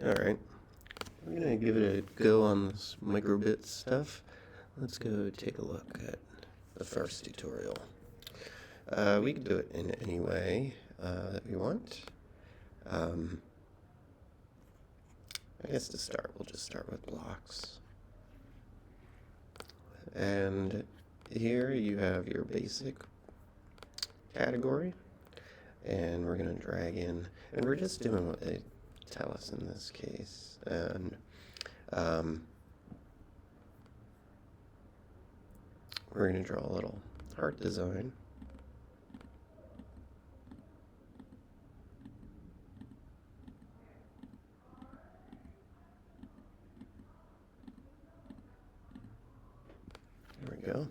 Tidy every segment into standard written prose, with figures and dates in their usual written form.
Alright, we're gonna give it a go on this microbit stuff. Let's go take a look at the first tutorial. We can do it in any way that we want. I guess to start, we'll just start with blocks. And here you have your basic category. And we're going to drag in, and we're just doing what they tell us in this case. And we're going to draw a little heart design. There we go.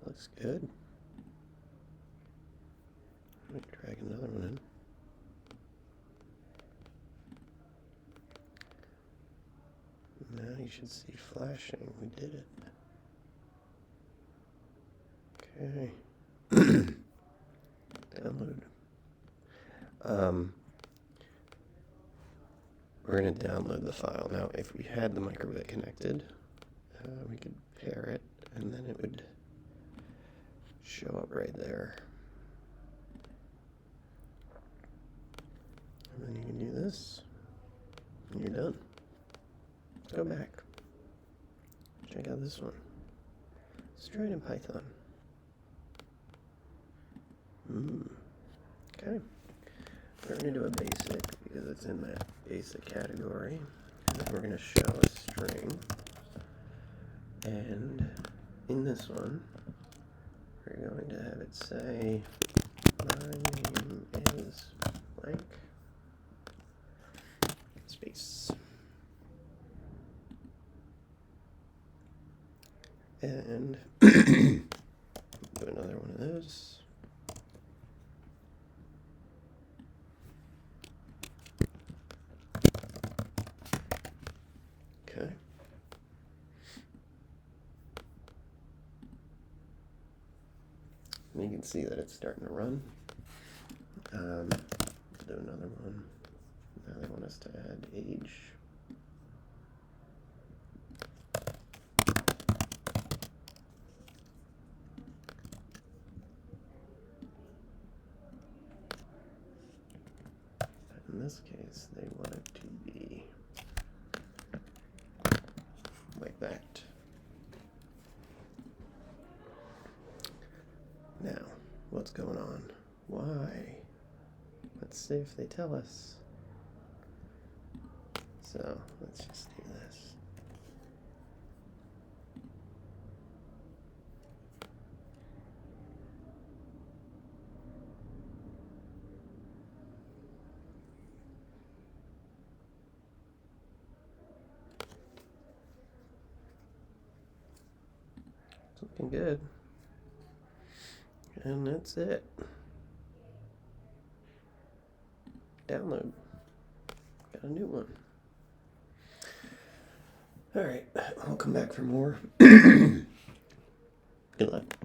Looks good. Let me drag another one in. Now you should see flashing. We did it. Okay. Download. We're going to download the file. Now, if we had the microbit connected, we could pair it, and then it would show up right there. And then you can do this, and you're done. Let's go back. Check out this one. Let's try it in Python. Okay. We're going to do a basic because it's in that basic category. And then we're going to show a string. And in this one, we're going to have it say, my name is blank. Space. And do another one of those. Okay. And you can see that it's starting to run. Let's do another one. Now they want us to add age. In this case, they want it to be like that. Now, what's going on? Why? Let's see if they tell us. So, let's just do this. It's looking good. And that's it. Download. Got a new one. Alright, I'll come back for more. Good luck.